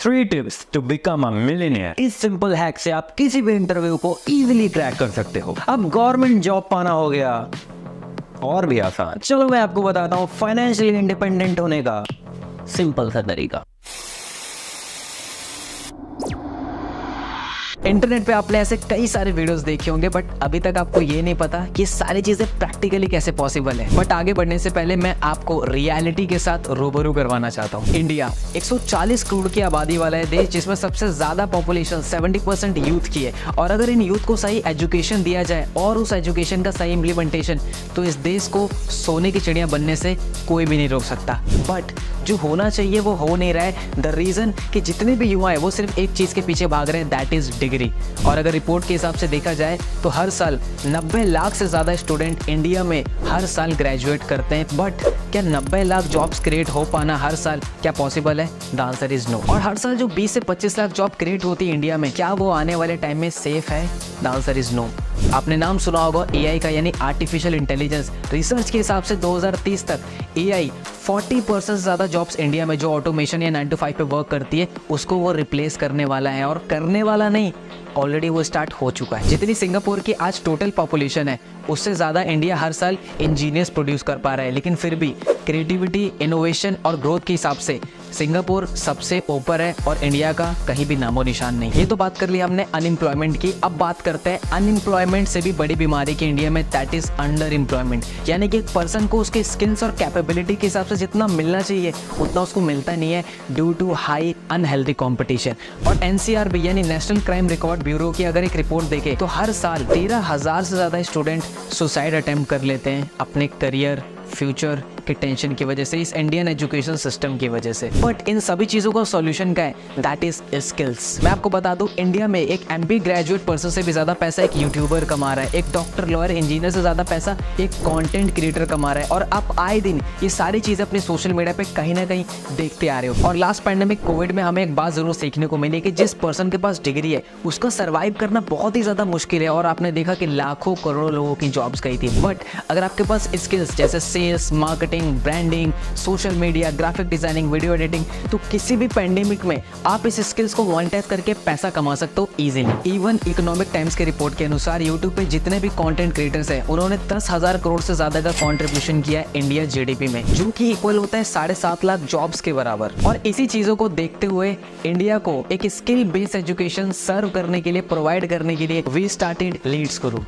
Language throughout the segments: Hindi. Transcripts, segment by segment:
3 tips to become a millionaire. इस सिंपल हैक से आप किसी भी इंटरव्यू को इजीली क्रैक कर सकते हो। अब गवर्नमेंट जॉब पाना हो गया और भी आसान। चलो मैं आपको बताता हूँ फाइनेंशियली इंडिपेंडेंट होने का सिंपल सा तरीका। इंटरनेट पे आपने ऐसे कई सारे वीडियोस देखे होंगे, बट अभी तक आपको ये नहीं पता कि सारी चीजें प्रैक्टिकली कैसे पॉसिबल है। बट आगे बढ़ने से पहले मैं आपको रियलिटी के साथ रूबरू करवाना चाहता हूँ। इंडिया 140 करोड़ की आबादी वाला है देश, जिसमें सबसे ज्यादा पॉपुलेशन 70% यूथ की है। और अगर इन यूथ को सही एजुकेशन दिया जाए और उस एजुकेशन का सही इम्प्लीमेंटेशन, तो इस देश को सोने की चिड़िया बनने से कोई भी नहीं रोक सकता। बट जो होना चाहिए वो हो नहीं रहा है। द रीजन कि जितने भी युवा है वो सिर्फ एक चीज के पीछे भाग रहे हैं, दैट इज डिग्री। और अगर रिपोर्ट के हिसाब से देखा जाए तो हर साल 90 लाख से ज्यादा स्टूडेंट इंडिया में हर साल ग्रेजुएट करते हैं। बट क्या 90 लाख जॉब्स क्रिएट हो पाना हर साल क्या पॉसिबल है? The answer is no. और हर साल जो 20 से 25 लाख जॉब क्रिएट होती है इंडिया में, क्या वो आने वाले टाइम में सेफ है? The answer is no. आपने नाम सुना होगा एआई का, यानी आर्टिफिशियल इंटेलिजेंस। रिसर्च के हिसाब से 2030 तक एआई 40% से ज़्यादा जॉब्स इंडिया में जो ऑटोमेशन या 9 to 5 पे वर्क करती है उसको वो रिप्लेस करने वाला है। और करने वाला नहीं, ऑलरेडी वो स्टार्ट हो चुका है। जितनी सिंगापुर की आज टोटल पॉपुलेशन है उससे ज़्यादा इंडिया हर साल इंजीनियर्स प्रोड्यूस कर पा रहा है। लेकिन फिर भी क्रिएटिविटी, इनोवेशन और ग्रोथ के हिसाब से सिंगापुर सबसे ऊपर है और इंडिया का कहीं भी नामो निशान नहीं। ये तो बात कर ली हमने अनएम्प्लॉयमेंट की। अब बात करते हैं अनएम्प्लॉयमेंट से भी बड़ी बीमारी की इंडिया में, दैट इज अंडर एम्प्लॉयमेंट। यानी कि एक पर्सन को उसके स्किल्स और कैपेबिलिटी के हिसाब से जितना मिलना चाहिए उतना उसको मिलता नहीं है, due to high unhealthy competition. और एनसीआरबी यानी नेशनल क्राइम रिकॉर्ड ब्यूरो की अगर एक रिपोर्ट देखे तो हर साल 13,000 से ज़्यादा स्टूडेंट सुसाइड अटेम्प्ट कर लेते हैं अपने करियर, फ्यूचर के टेंशन की वजह से, इस इंडियन एजुकेशन सिस्टम की वजह से। बट इन सभी चीज़ों का सॉल्यूशन क्या है? That is skills. मैं आपको बता दूं, इंडिया में एक एमबी ग्रेजुएट पर्सन से भी ज़्यादा पैसा एक यूट्यूबर कमा रहा है, एक डॉक्टर, लॉयर, इंजीनियर से ज़्यादा पैसा एक कंटेंट क्रिएटर कमा रहा है। और आप आए दिन ये सारी चीज़ें अपने सोशल मीडिया पे कहीं ना कहीं देखते आ रहे हो। और लास्ट पैंडेमिक कोविड में हमें एक बात जरूर सीखने को मिली कि जिस पर्सन के पास डिग्री है उसका सर्वाइव करना बहुत ही ज़्यादा मुश्किल है। और आपने देखा कि लाखों करोड़ों लोगों की जॉब्स गई थी। बट अगर आपके पास स्किल्स जैसे sales, marketing, branding, social media, graphic designing, video editing, तो किसी भी पैंडेमिक में आप इस स्किल्स को मोनेटाइज करके पैसा कमा सकते हो इजीली। इवन इकोनॉमिक टाइम्स के रिपोर्ट के अनुसार यूट्यूब पे जितने भी कंटेंट क्रिएटर्स हैं उन्होंने 10,000 करोड़ से ज्यादा का कंट्रीब्यूशन किया है इंडिया जीडीपी में, जो कि इक्वल होता है 7.5 लाख जॉब्स के बराबर। और इसी चीजों को देखते हुए इंडिया को एक स्किल बेस्ड एजुकेशन सर्व करने के लिए, प्रोवाइड करने के लिए वी स्टार्टेड लीड्स गुरु।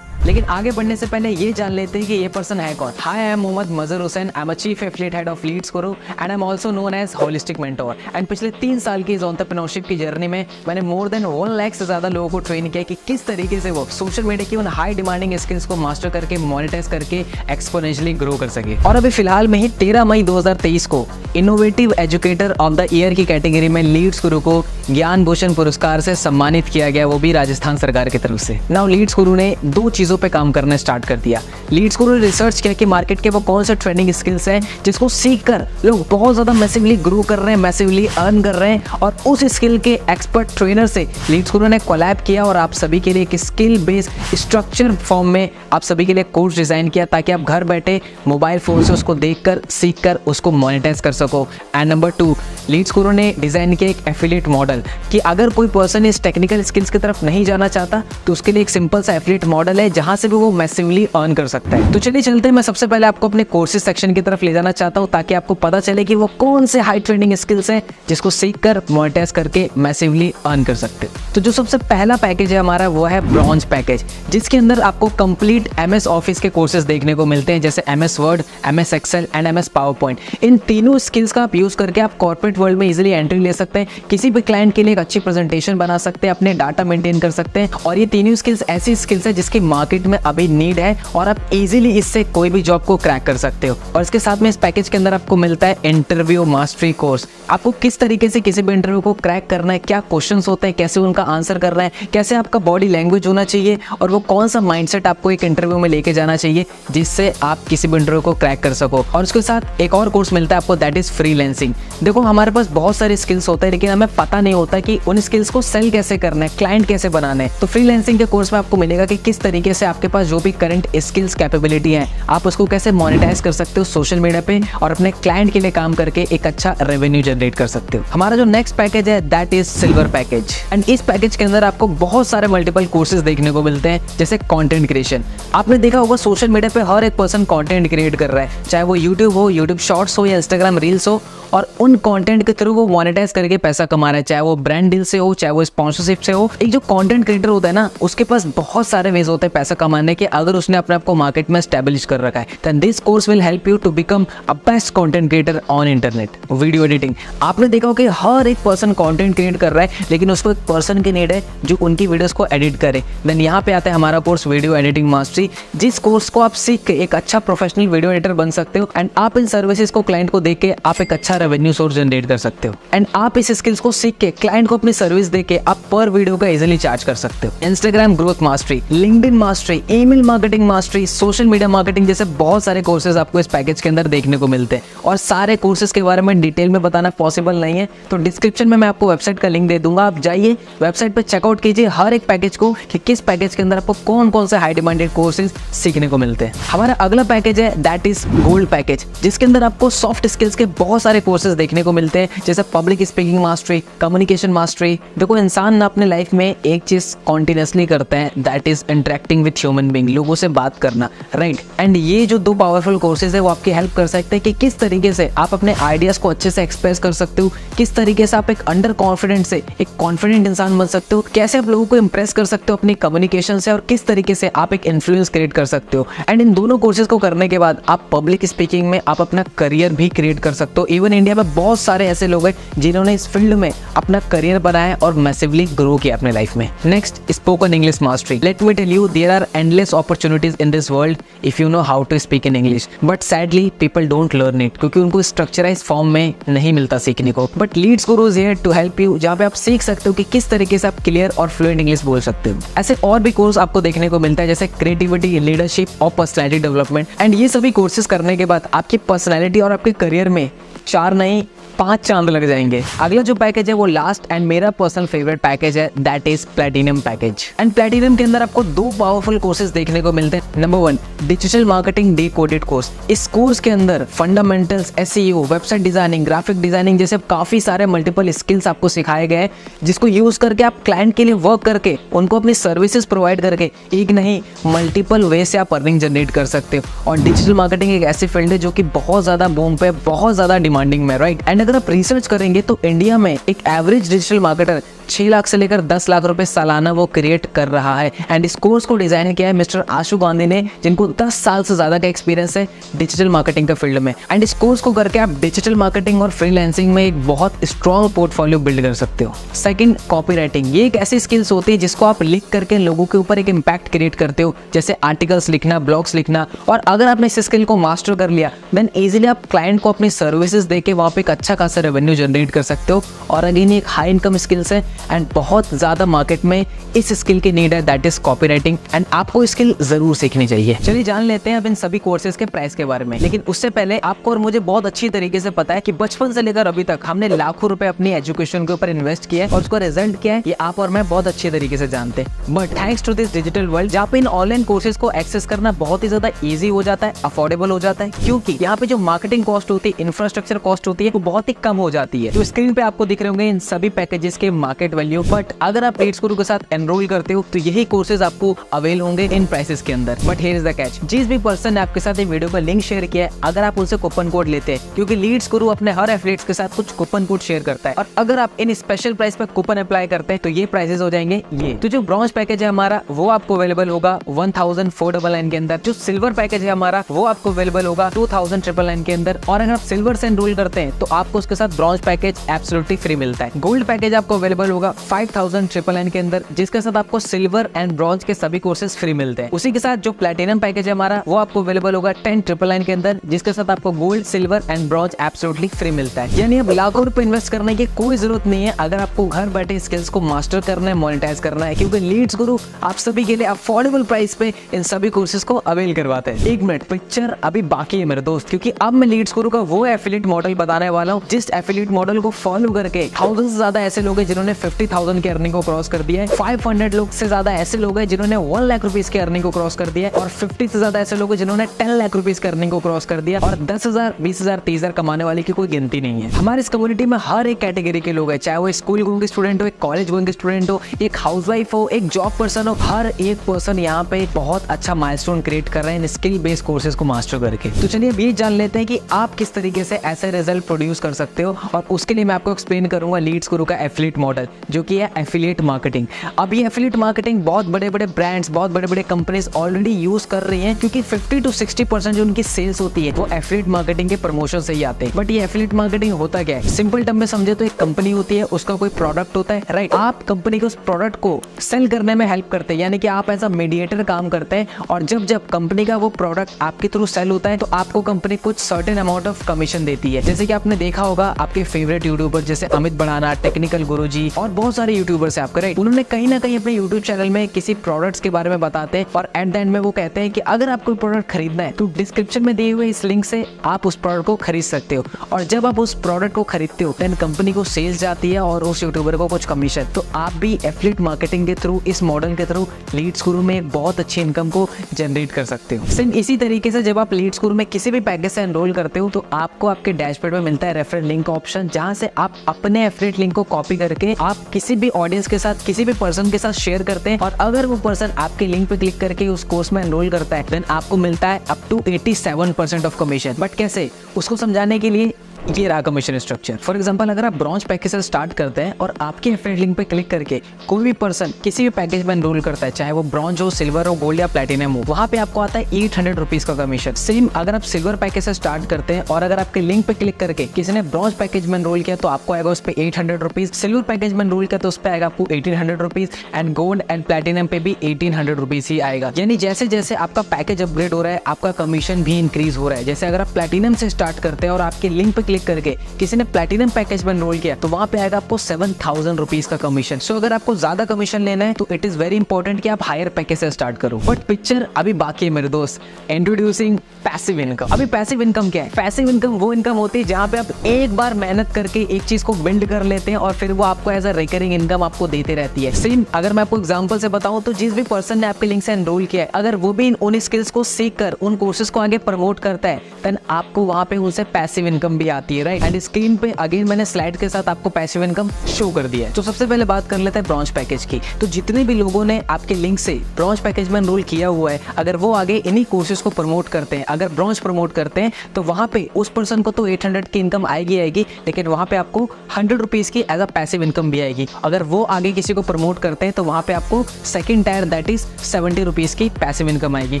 लेकिन आगे बढ़ने से पहले ये जान लेते हैं कि ये पर्सन है कौन। Hi, I am Mohammad Mazhar Hussain. I am a chief affiliate head of leads guru and I am also known as holistic mentor. And पिछले 3 साल की इस एंटरप्रेन्योरशिप की जर्नी में मैंने मोर देन 1 लाख से ज्यादा लोगों को ट्रेन किया कि किस तरीके से वो सोशल मीडिया की उन हाई डिमांडिंग स्किल्स को मास्टर करके, मोनेटाइज करके एक्सपोनेंशियली ग्रो कर सके। और अभी फिलहाल में ही 13 मई 2023 को innovative educator of the year की कैटेगरी में लीड्स गुरु को ज्ञान भूषण पुरस्कार से सम्मानित किया गया, वो भी राजस्थान सरकार की तरफ से। नाउ लीड्स गुरु ने 2 चीजों पे काम करना स्टार्ट कर दिया। लीड्स गुरु ने रिसर्च किया कि मार्केट के वो कौन से ट्रेंडिंग स्किल्स हैं जिसको सीखकर लोग बहुत ज्यादा मैसिवली ग्रो कर रहे हैं, मैसिवली अर्न कर रहे हैं। और उस स्किल के एक्सपर्ट ट्रेनर से लीड्स गुरु ने कोलैब किया और आप सभी के लिए एक स्किल बेस्ड स्ट्रक्चर फॉर्म में आप सभी के लिए कोर्स डिजाइन किया, ताकि आप घर बैठे मोबाइल फोन से उसको देखकर, सीखकर उसको मोनेटाइज कर सको। एंड नंबर 2, लीड्स गुरु ने डिजाइन किया एक एफिलिएट मॉडल कि अगर कोई पर्सन इस टेक्निकल स्किल्स की तरफ नहीं जाना चाहता तो उसके लिए एक सिंपल सा एफिलिएट मॉडल है जहां से भी वो मैसिवली अर्न कर सकता है। तो चलिए चलते हैं, मैं सबसे पहले आपको अपने कोर्सेज सेक्शन की तरफ ले जाना चाहता हूं, ताकि आपको पता चले कि वो कौन से हाई ट्रेंडिंग स्किल्स हैं जिसको सीखकर मोनेटाइज करके मैसिवली अर्न कर सकते हैं। तो जो सबसे पहला पैकेज है हमारा वो है ब्रॉन्ज पैकेज, जिसके अंदर आपको कंप्लीट एमएस ऑफिस के कोर्सेज देखने को मिलते हैं, जैसे MS word, MS excel and MS power point. इन तीनों स्किल्स का आप यूज करके आप कॉर्पोरेट वर्ल्ड में इजीली एंट्री ले सकते हैं, किसी भी क्लाइंट के लिए एक अच्छी प्रेजेंटेशन बना सकते हैं, अपने डाटा मेंटेन कर सकते हैं। और ये तीनों स्किल्स ऐसी स्किल्स है जिसकी मार्केट में अभी नीड है और आप इजीली इससे कोई भी जॉब को क्रैक कर सकते हो। और इसके साथ में इस पैकेज के अंदर आपको मिलता है इंटरव्यू मास्टरी कोर्स। आपको किस तरीके से किसी भी इंटरव्यू को क्रैक करना है, क्या क्वेश्चंस होते हैं, कैसे उनका आंसर करना है, कैसे आपका बॉडी लैंग्वेज होना चाहिए और वो कौन सा माइंडसेट आपको एक इंटरव्यू में लेके जाना चाहिए जिससे आप किसी भी इंटरव्यू को क्रैक कर सको। और उसके साथ एक और कोर्स मिलता है आपको, दैट इज फ्रीलांसिंग। देखो, हमारे पास बहुत सारे स्किल्स होते हैं लेकिन हमें पता नहीं होता कि उन स्किल्स को सेल कैसे करना है, क्लाइंट कैसे बनाना है। तो फ्रीलांसिंग के कोर्स में आपको मिलेगा कि किस तरीके से आपके पास जो भी करंट स्किल्स कैपेबिलिटी है आप उसको कैसे मोनेटाइज कर सकते हो सोशल मीडिया पे और अपने क्लाइंट के लिए काम करके एक अच्छा रेवेन्यू जनरेट कर सकते हो। हमारा जो नेक्स्ट पैकेज है that is silver package and इस पैकेज के अंदर आपको बहुत सारे मल्टीपल कोर्सेज देखने को मिलते हैं, जैसे कंटेंट क्रिएशन। आपने देखा होगा सोशल मीडिया पे हर एक पर्सन कंटेंट क्रिएट कर रहा है, चाहे वो यूट्यूब हो, यूट्यूब शॉर्ट्स हो या इंस्टाग्राम रील्स हो, और उन कंटेंट के थ्रू वो मोनेटाइज करके पैसा कमा रहा है, चाहे वो ब्रांड डील से हो, चाहे वो स्पॉन्सरशिप से हो। एक जो कंटेंट क्रिएटर होता है ना, उसके पास बहुत सारे वेज होते हैं पैसा कमाने के, अगर उसने अपने आप को मार्केट में एस्टैब्लिश कर रखा है। Then this course will help you to become a best content creator on internet. Video editing, आपने देखा हो कि हर एक पर्सन कंटेंट क्रिएट कर रहा है, लेकिन उसको एक पर्सन की नीड है जो उनकी वीडियोस को एडिट करे। देन यहाँ पे आता है हमारा कोर्स वीडियो एडिटिंग मास्टरी, जिस कोर्स को आप सीख के एक अच्छा प्रोफेशनल वीडियो एडिटर बन सकते हो एंड आप इन सर्विसेज को क्लाइंट को दे के आप एक अच्छा रेवेन्यू सोर्स जनरेट कर सकते हो। एंड आप इस स्किल्स को सीख के क्लाइंट को अपनी सर्विस दे के आप पर वीडियो का इजीली चार्ज कर सकते हो। Instagram growth mastery, LinkedIn mastery, email marketing mastery, social media marketing जैसे बहुत सारे कोर्सेज आपको इस पैकेज के अंदर देखने को मिलते हैं, और सारे कोर्सेज के बारे में डिटेल में बताना पॉसिबल नहीं है, तो डिस्क्रिप्शन में मैं आपको वेबसाइट का लिंक दे दूंगा, आप जाइए वेबसाइट पर चेकआउट कीजिए हर एक पैकेज को कि किस पैकेज के अंदर आपको कौन कौन से हाई डिमांडेड कोर्सेज सीखने को मिलते हैं। हमारा अगला पैकेज है दैट इज गोल्ड पैकेज, जिसके अंदर आपको सॉफ्ट स्किल्स के बहुत सारे कोर्सेज देखने को मिलते हैं, जैसे public speaking mastery, communication mastery. देखो इंसान ना अपने लाइफ में एक चीज कॉन्टिन्यूसली करता है that is interacting with human being, लोगों से बात करना, राइट। एंड ये जो दो पावरफुल कोर्सेज है वो आपकी हेल्प कर सकते हैं कि किस तरीके से आप अपने आइडियाज को अच्छे से एक्सप्रेस कर सकते हो, किस तरीके से आप एक अंडर कॉन्फिडेंट से एक कॉन्फिडेंट इंसान बन सकते हो, कैसे आप लोगों को इंप्रेस कर सकते हो अपनी कम्युनिकेशन से, और किस तरीके से आप एक इन्फ्लुएंस क्रिएट कर सकते हो। एंड इन दोनों कोर्सेज को करने के बाद आप पब्लिक स्पीकिंग में आप अपना करियर भी क्रिएट कर सकते हो। इवन इंडिया में बहुत सारे ऐसे लोग हैं जिन्होंने इस फील्ड में अपना करियर बनाया और मैसिवली ग्रो किया अपने लाइफ में। Next, spoken English mastery. Let me tell you, there are endless opportunities in this world if you know how to speak in English, but sadly people don't learn it, क्योंकि उनको स्ट्रक्चराइज फॉर्म में नहीं मिलता सीखने को। But Leads Guru is here to help you, जहाँ पे आप सीख सकते हो कि किस तरीके से आप क्लियर और फ्लुएंट इंग्लिश बोल सकते हो। ऐसे और भी कोर्स आपको देखने को मिलता है, जैसे क्रिएटिविटी, लीडरशिप और पर्सनैलिटी डेवलपमेंट। एंड ये सभी कोर्सेज करने के बाद आपकी पर्सनैलिटी और आपके करियर में 4 नहीं 5 चांद लग जाएंगे। अगला जो पैकेज है वो लास्ट एंड मेरा पर्सनल फेवरेट पैकेज है that is platinum package. And platinum के अंदर आपको 2 पावरफुल कोर्सेज देखने को मिलते हैं। Number 1, digital marketing decoded course. इस कोर्स के अंदर fundamentals, SEO, website designing, graphic designing जैसे काफी सारे मल्टीपल स्किल्स आपको सिखाए गए हैं, जिसको यूज करके आप क्लाइंट के लिए वर्क करके उनको अपनी सर्विसेज प्रोवाइड करके एक नहीं मल्टीपल वे से आप अर्निंग जनरेट कर सकते हो। और डिजिटल मार्केटिंग एक ऐसी फील्ड है जो कि बहुत ज्यादा बूम पे, बहुत ज्यादा डिमांडिंग में, राइट। एंड अगर आप रिसर्च करेंगे तो इंडिया में एक एवरेज डिजिटल मार्केटर 6 लाख से लेकर 10 लाख रुपए सालाना वो क्रिएट कर रहा है। एंड इस कोर्स को डिजाइन किया है मिस्टर आशु गांधी ने, जिनको 10 साल से ज्यादा का एक्सपीरियंस है डिजिटल मार्केटिंग के फील्ड में। एंड इस कोर्स को करके आप डिजिटल मार्केटिंग और फ्रीलांसिंग में एक बहुत स्ट्रॉन्ग पोर्टफोलियो बिल्ड कर सकते हो। Second, copywriting. ये एक ऐसी स्किल्स होती है जिसको आप लिख करके लोगों के ऊपर एक इम्पैक्ट क्रिएट करते हो, जैसे आर्टिकल्स लिखना, ब्लॉग्स लिखना। और अगर आपने इस स्किल को मास्टर कर लिया देन इजीली आप क्लाइंट को अपनी सर्विसेज देके वहाँ पे एक अच्छा खासा रेवेन्यू जनरेट कर सकते हो। और अगेन एक हाई इनकम स्किल्स है एंड बहुत ज्यादा मार्केट में इस स्किल की नीड है दैट इज कॉपीराइटिंग, एंड आपको स्किल जरूर सीखनी चाहिए। चलिए जान लेते हैं अब इन सभी कोर्सेज के प्राइस के बारे में। लेकिन उससे पहले आपको और मुझे बहुत अच्छी तरीके से पता है कि बचपन से लेकर अभी तक हमने लाखों रुपए अपनी एजुकेशन के ऊपर इन्वेस्ट किया है और उसका रिजल्ट क्या है ये आप और मैं बहुत अच्छे तरीके से जानते हैं। But thanks to this digital world, जहाँ पे इन ऑनलाइन कोर्सेज को एक्सेस करना बहुत ही ज्यादा ईजी हो जाता है, अफोर्डेबल हो जाता है, क्योंकि यहाँ पे जो मार्केटिंग कॉस्ट होती है, इंफ्रास्ट्रक्चर कॉस्ट होती है, वो बहुत ही कम हो जाती है। तो स्क्रीन पे आपको दिख रहे होंगे इन सभी पैकेजेस के मार्केट वैल्यू। बट अगर आप लीड्स गुरु के साथ एनरोल करते हो तो यही कोर्सेज आपको अवेल होंगे इन प्राइसेस के अंदर। But here is the catch, जिस भी पर्सन ने आपके साथ ये वीडियो का लिंक शेयर किया है, अगर आप उनसे कूपन कोड लेते हैं, क्योंकि लीड्स गुरु अपने हर एफिलिएट्स के साथ कुछ कूपन कोड शेयर करता है, और अगर आप इन स्पेशल प्राइस पे कूपन अप्लाई करते हैं तो ये प्राइसेस हो जाएंगे ये। तो जो ब्रॉन्ज पैकेज है हमारा वो आपको अवेलेबल होगा 1499 के अंदर। जो सिल्वर पैकेज है हमारा वो आपको अवेलेबल होगा 2999 के अंदर। और अगर आप सिल्वर से एनरोल करते हैं तो आपको उसके साथ ब्रॉन्ज पैकेज एब्सोल्युटली फ्री मिलता है। गोल्ड पैकेज आपको अवेलेबल होगा 5999 के अंदर, जिसके साथ आपको सिल्वर एंड ब्रॉन्ज के सभी कोर्सेज फ्री मिलते हैं। उसी के साथ जो प्लैटिनम पैकेज है हमारा वो आपको अवेलेबल होगा 10999 के अंदर, जिसके साथ आपको gold, silver and bronze absolutely free मिलता है। यानी अब लाखों रुपए इन्वेस्ट करने की कोई जरूरत नहीं है अगर आपको घर बैठे स्किल्स को मास्टर करना है, मोनेटाइज करना है, क्योंकि लीड्स गुरु आप सभी के लिए अफोर्डेबल प्राइस पे इन सभी कोर्सेज को अवेल करवाते हैं। 1 मिनट, पिक्चर अभी बाकी है मेरे दोस्त, क्योंकि अब मैं लीड्स गुरु का वो एफिलिएट मॉडल बताने वाला हूँ बताऊं, जिस एफिलिएट मॉडल को फॉलो करके 1000 से ज्यादा ऐसे लोग हैं जिन्होंने 50,000 की अर्निंग को क्रॉस कर दिया है, 500 लोग से ज्यादा ऐसे लोग हैं जिन्होंने 1 लाख रुपीस की अर्निंग को क्रॉस कर दिया है, और 50 से ज्यादा ऐसे लोग हैं जिन्होंने 10 लाख रुपीस की अर्निंग को क्रॉस कर दिया, और 10,000, 20,000, 30,000 कमाने वाले की कोई गिनती नहीं है। हमारे इस कम्युनिटी में हर एक कैटेगरी के लोग हैं, चाहे वो स्कूल गोइंग स्टूडेंट हो, एक कॉलेज गोइंग स्टूडेंट हो, एक हाउसवाइफ हो, एक जॉब पर्सन हो, हर एक पर्सन यहाँ पे बहुत अच्छा माइलस्टोन क्रिएट कर रहे हैं स्किल बेस्ड कोर्सेज को मास्टर करके। तो चलिए अब ये जान लेते हैं कि आप किस तरीके से ऐसे रिजल्ट प्रोड्यूस कर सकते हो, और उसके लिए मैं आपको एक्सप्लेन करूंगा लीड्स गुरु का एफिलिएट मॉडल, जो कि है एफिलिएट मार्केटिंग। अब ये एफिलिएट मार्केटिंग बहुत बड़े बड़े ब्रांड्स, बहुत बड़े बड़े कंपनीज ऑलरेडी यूज कर रही हैं, क्योंकि 50 to 60% जो उनकी सेल्स होती है वो एफिलिएट मार्केटिंग के प्रमोशन से ही आते हैं। बट ये एफिलिएट मार्केटिंग होता क्या है? सिंपल टर्म में समझे तो एक कंपनी होती है, उसका कोई प्रोडक्ट होता है, राइट? आप कंपनी के उस प्रोडक्ट को सेल करने में हेल्प करते हैं, यानी कि आप एज अ मीडिएटर काम करते हैं, और जब जब कंपनी का वो प्रोडक्ट आपके थ्रू सेल होता है तो आपको कंपनी कुछ सर्टेन अमाउंट ऑफ कमीशन देती है। जैसे कि आपने देखा होगा आपके फेवरेट यूट्यूबर जैसे अमित बढ़ाना, टेक्निकल गुरुजी और बहुत सारे यूट्यूबर्स है आपके, राइट? उन्होंने कहीं ना कहीं अपने यूट्यूब चैनल में किसी प्रोडक्ट्स के बारे में बताते हैं, और एट द एंड में वो कहते हैं कि अगर आपको प्रोडक्ट खरीदना है तो डिस्क्रिप्शन में दिए हुए इस लिंक से आप उस प्रोडक्ट को खरीद सकते हो, और जब आप उस प्रोडक्ट को खरीदते हो देन कंपनी को सेल्स जाती है और उस यूट्यूबर को कुछ कमीशन। तो आप भी एफिलिएट मार्केटिंग के थ्रू, इस मॉडल के थ्रू लीड्स गुरु में एक बहुत अच्छी इनकम को जनरेट कर सकते हो। सेम इसी तरीके से जब आप लीड्स गुरु में किसी भी पैकेज से एनरोल करते हो तो आपको आपके डैशबोर्ड में मिलता है रेफरल लिंक ऑप्शन, जहां से आप अपने एफिलिएट लिंक को कॉपी करके आप किसी भी ऑडियंस के साथ, किसी भी पर्सन के साथ शेयर करते हैं, और अगर वो पर्सन आपके लिंक पे क्लिक करके उस कोर्स में एनरोल करता है देन आपको मिलता है up to 87% of commission. But कैसे, उसको समझाने के लिए ये रहा कमीशन स्ट्रक्चर। फॉर एग्जांपल, अगर आप ब्रॉन्ज पैकेज से स्टार्ट करते हैं और आपके एफिलिएट लिंक पे क्लिक करके कोई भी पर्सन किसी भी पैकेज में एनरोल करता है, चाहे वो ब्रॉन्ज हो, सिल्वर हो, गोल्ड या प्लैटिनम हो, वहां पे आपको आता है 800 रुपीज का कमीशन। सेम अगर आप सिल्वर पैकेज से स्टार्ट करते हैं और अगर आपके लिंक पे क्लिक करके किसी ने ब्रॉन्ज पैकेज में एनरोल किया तो आपको आएगा उस पर 800 रुपीज, सिल्वर पैकेज में एनरोल किया तो उस पर आएगा आपको 1800 rupees, and gold and platinum पे भी 1800 रुपीज ही आएगा। यानी जैसे जैसे आपका पैकेज अपग्रेड हो रहा है आपका कमीशन भी इंक्रीज हो रहा है। जैसे अगर आप प्लैटिनम से स्टार्ट करते हैं और आपके लिंक पे क्लिक करके किसी ने प्लैटिनम पैकेज में एनरोल किया तो वहां पे आएगा आपको 7000 रुपीज का कमीशन। सो अगर आपको ज्यादा कमीशन लेना है तो इट इज वेरी इंपॉर्टेंट कि आप हायर पैकेज से स्टार्ट करो। बट पिक्चर अभी बाकी है मेरे दोस्त। Introducing passive income. अभी पैसिव इनकम क्या है? पैसिव इनकम वो इनकम होती है जहां पे आप एक बार मेहनत करके एक चीज को बिल्ड कर लेते हैं और फिर वो आपको एज अ रिकरिंग इनकम आपको देते रहती है। सेम अगर मैं आपको एग्जांपल से बताऊं तो जिस भी पर्सन ने आपके लिंक से एनरोल किया है, अगर वो भी उन स्किल्स को सीख कर उन कोर्सेज को आगे प्रमोट करता है देन आपको वहां पे उनसे पैसिव इनकम भी आती है, राइट? एंड स्क्रीन पे अगेन मैंने स्लाइड के साथ आपको पैसिव इनकम शो कर दिया है। तो सबसे पहले बात कर लेते हैं ब्रॉन्ज पैकेज की। तो जितने भी लोगों ने आपके लिंक से ब्रॉन्ज पैकेज में एनरोल किया हुआ है, अगर वो आगे इन्हीं कोर्सेज को प्रमोट करते हैं, अगर ब्रॉन्ज प्रमोट करते हैं तो वहां पे उस पर्सन को तो 800 की इनकम आएगी, लेकिन वहां पे आपको 100 रुपीज की एज अ पैसिव इनकम भी आएगी। अगर वो आगे किसी को प्रमोट करते हैं तो वहां पे आपको second tier that is 70 rupees की पैसिव इनकम आएगी।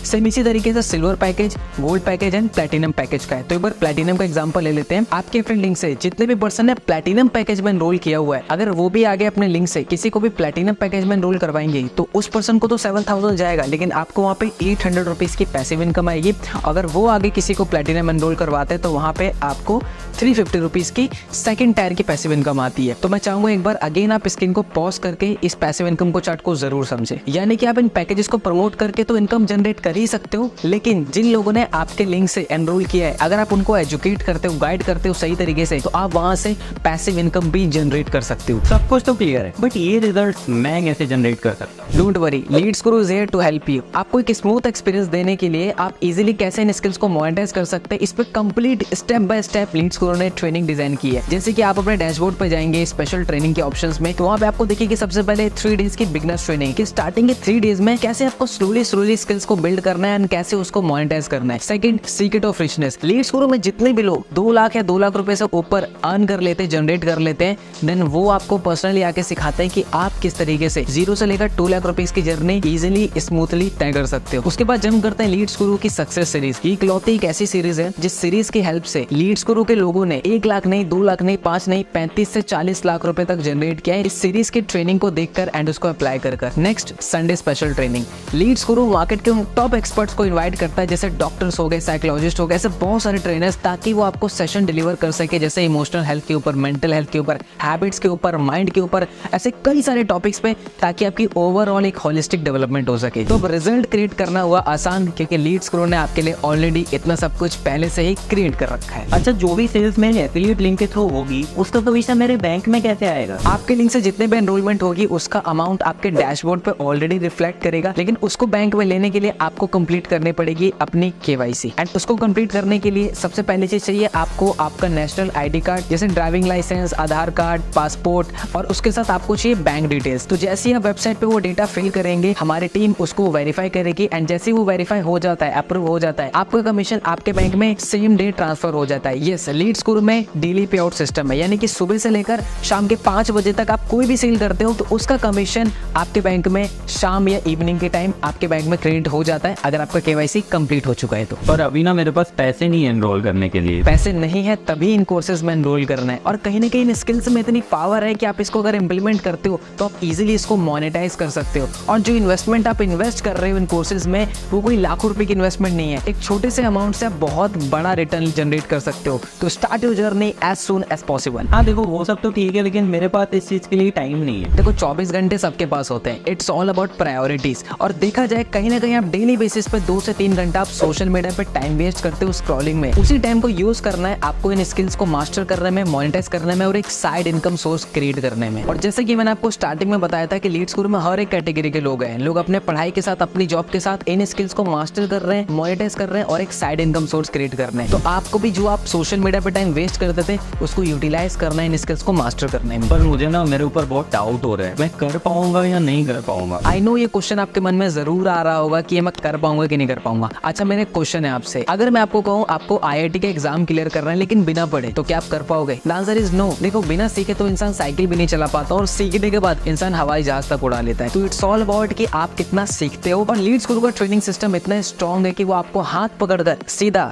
सेम इसी तरीके से silver package, gold package and platinum package का है। तो एक बार प्लैटिनम का एग्जांपल ले लेते हैं। आपके फ्रेंड लिंक से जितने भी पर्सन ने प्लैटिनम पैकेज में एनरोल किया हुआ है, अगर वो भी आगे अपने लिंक से किसी को भी प्लैटिनम पैकेज में एनरोल करवाएंगे तो उस पर्सन को तो 7000 जाएगा, लेकिन आपको वहां पे 800 रुपीज की पैसिव इनकम आएगी। अगर वो आगे किसी को प्लैटिनम एनरोल करवाते हैं तो वहां पे आपको 350 रुपीज की सेकंड टायर की पैसिव इनकम आती है। तो मैं चाहूंगा एक बार अगेन आप स्क्रीन को पॉज करके इस पैसिव इनकम को चार्ट को जरूर समझे। यानी कि आप इन पैकेजेस को प्रमोट करके तो इनकम जनरेट कर ही सकते हो, लेकिन जिन लोगों ने आपके लिंक से एनरोल किया है, अगर आप उनको एजुकेट करते हो, गाइड करते हो सही तरीके से, तो आप वहां से पैसिव इनकम भी जनरेट कर सकते हो। सब कुछ तो क्लियर है, बट ये रिजल्ट मैं कैसे जनरेट कर सकता हूँ? Don't worry, Leads Guru is here to help you. आपको एक स्मूथ एक्सपीरियंस देने के लिए आप इजीली कैसे इन स्किल्स को मोनेटाइज कर सकते हैं, इस पे complete step by step Leads Guru ने ट्रेनिंग डिजाइन की है। जैसे कि आप अपने डैशबोर्ड पे जाएंगे स्पेशल ट्रेनिंग के ऑप्शंस में, तो वहां पे आपको देखिए कि सबसे पहले 3 डेज की बिगनर्स ट्रेनिंग की स्टार्टिंग के 3 डेज में कैसे आपको स्लोली स्किल्स को बिल्ड करना है एंड कैसे उसको मोनेटाइज करना है। Second, secret of richness. Leads Guru में जितने भी लोग 2 लाख या 2 लाख रुपए से ऊपर अर्न कर लेते हैं, जनरेट कर लेते हैं, देन वो आपको पर्सनली आके सिखाते हैं कि आप किस तरीके से 0 से लेकर 2 लाख रुपीज की जर्नी इजीली स्मूथली तय कर सकते हो। उसके बाद जंप करते हैं लीड्स गुरु की सक्सेस सीरीज। ये इकलौती एक ऐसी सीरीज है जिस सीरीज की हेल्प से लीड्स गुरु के लोगों ने 1 लाख नहीं, 2 लाख नहीं, 5 नहीं, 35 से 40 लाख रुपए तक जनरेट किया है इस सीरीज की ट्रेनिंग को देखकर एंड उसको अप्लाई कर। Next, Sunday special training. Leads Guru market के उन टॉप एक्सपर्ट्स को इनवाइट करता है, जैसे डॉक्टर्स हो गए, साइकोलॉजिस्ट हो गए, ऐसे बहुत सारे ट्रेनर्स, ताकि वो आपको सेशन इन्फॉर्मेशन डिलीवर कर सके, जैसे इमोशनल हेल्थ के ऊपर, मेंटल हेल्थ के ऊपर, हैबिट्स के ऊपर, माइंड के ऊपर, ऐसे कई सारे टॉपिक्स पे, ताकि आपकी ओवरऑल एक होलिस्टिक डेवलपमेंट हो सके। तो अब रिजल्ट क्रिएट करना हुआ आसान, क्योंकि लीड्स ग्रो ने आपके लिए ऑलरेडी इतना सब कुछ पहले से ही क्रिएट कर रखा है। अच्छा, जो भी सेल्स मेरे एफिलिएट लिंक के थ्रू होगी उसका कमीशन मेरे बैंक में कैसे आएगा? आपके लिंक से जितने भी एनरोलमेंट होगी उसका अमाउंट आपके डैशबोर्ड पे ऑलरेडी रिफ्लेक्ट करेगा, लेकिन उसको बैंक में लेने के लिए आपको कंप्लीट करनी पड़ेगी अपनी KYC। एंड उसको कंप्लीट करने के लिए सबसे पहले चीज चाहिए आपको आपका नेशनल ID कार्ड, जैसे ड्राइविंग लाइसेंस, आधार कार्ड, पासपोर्ट, और उसके साथ आपको चाहिए बैंक डिटेल्स। तो जैसे ही आप वेबसाइट पे वो डेटा फिल करेंगे, हमारी टीम उसको वेरीफाई करेगी, एंड जैसे ही वो वेरीफाई हो जाता है, अप्रूव हो जाता है, आपका कमीशन आपके बैंक में सेम डे ट्रांसफर हो जाता है। यस, लीड्स ग्रो में डेली पे आउट सिस्टम है, यानी कि सुबह से लेकर शाम के 5 बजे तक आप कोई भी सेल करते हो तो उसका कमीशन आपके बैंक में शाम या इवनिंग के टाइम आपके बैंक में क्रेडिट हो जाता है, अगर आपका KYC कंप्लीट हो चुका है तो। पर अभी ना मेरे पास पैसे नहीं है एनरोल करने के लिए। पैसे नहीं है तभी इन कोर्सेज में एनरोल करना है, और कहीं ना कहीं इन स्किल्स में इतनी पावर है कि आप इसको अगर इम्प्लीमेंट करते हो तो आप इजीली इसको मोनेटाइज कर सकते हो। और जो इन्वेस्टमेंट आप इन्वेस्ट कर रहे हो इन कोर्सेज में, वो कोई लाखों रुपए की इन्वेस्टमेंट नहीं है, एक छोटे से अमाउंट से आप बहुत बड़ा रिटर्न जनरेट कर सकते हो। तो start your journey as soon as possible. हाँ देखो, वो सब तो ठीक है, लेकिन मेरे पास इस चीज के लिए टाइम नहीं है। देखो 24 घंटे सबके पास होते हैं, इट्स ऑल अबाउट प्रायोरिटीज। और देखा जाए कहीं ना कहीं आप डेली बेसिस पे 2 से 3 घंटा आप सोशल मीडिया पे टाइम वेस्ट करते हो स्क्रॉलिंग में। उसी टाइम को यूज करना है आपको इन स्किल्स को मास्टर करने में, मोनेटाइज करने में, और एक साइड इनकम सोर्स क्रिएट करने में। और जैसे कि मैंने आपको स्टार्टिंग में बताया था कि लीड्स ग्रो में हर एक कैटेगरी के लोग हैं, लोग अपने पढ़ाई के साथ, अपनी जॉब के साथ इन स्किल्स को मास्टर कर रहे हैं, मोनेटाइज कर रहे हैं, और एक साइड इनकम सोर्स क्रिएट कर रहे हैं। तो आपको भी जो आप सोशल मीडिया पे टाइम वेस्ट करते थे उसको यूटिलाइज करना है इन स्किल्स को मास्टर करने में। पर मुझे ना मेरे ऊपर बहुत डाउट हो रहा है, मैं कर पाऊंगा या नहीं कर पाऊंगा। आई नो ये क्वेश्चन आपके मन में जरूर आ रहा होगा कि ये मैं कर पाऊंगा कि नहीं कर पाऊंगा। अच्छा, मेरा एक क्वेश्चन है आपसे, अगर मैं आपको कहूँ आपको IIT का एग्जाम क्लियर करना है लेकिन बिना पढ़े, तो क्या आप कर पाओगे? The answer is no. देखो, बिना सीखे तो इंसान साइकिल भी नहीं चला पाता, और सीखने के बाद इंसान हवाई जहाज तक उड़ा लेता है। तो इट्स ऑल अबाउट कि आप कितना सीखते हो। और लीड्स ग्रो का ट्रेनिंग सिस्टम इतना स्ट्रॉन्ग है कि वो आपको हाथ पकड़कर सीधा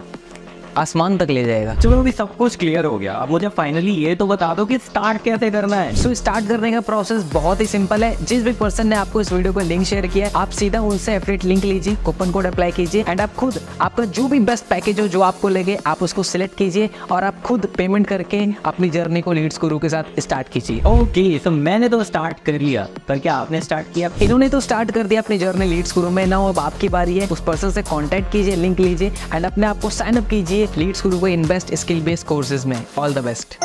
आसमान तक ले जाएगा। चलो अभी सब कुछ क्लियर हो गया, अब मुझे फाइनली ये तो बता दो कि स्टार्ट कैसे करना है। सो स्टार्ट करने का प्रोसेस बहुत ही सिंपल है। जिस भी पर्सन ने आपको इस वीडियो को लिंक शेयर किया है, आप सीधा उनसे एफिलिएट लिंक लीजिए, कूपन कोड अप्लाई कीजिए, एंड आप खुद आपका जो भी बेस्ट पैकेज हो, जो आपको लगे, आप उसको सिलेक्ट कीजिए, और आप खुद पेमेंट करके अपनी जर्नी को लीड्स ग्रो के साथ स्टार्ट कीजिए। ओके, तो मैंने तो स्टार्ट कर लिया, पर क्या आपने स्टार्ट किया? इन्होंने तो स्टार्ट कर दिया अपनी जर्नी लीड्स ग्रो में। ना अब आपकी बारी है, उस पर्सन से कॉन्टैक्ट कीजिए, लिंक लीजिए, एंड अपने आप को साइन अप कीजिए लीड्स ग्रो को बेस्ट स्किल बेस्ड कोर्सेज में। All the best.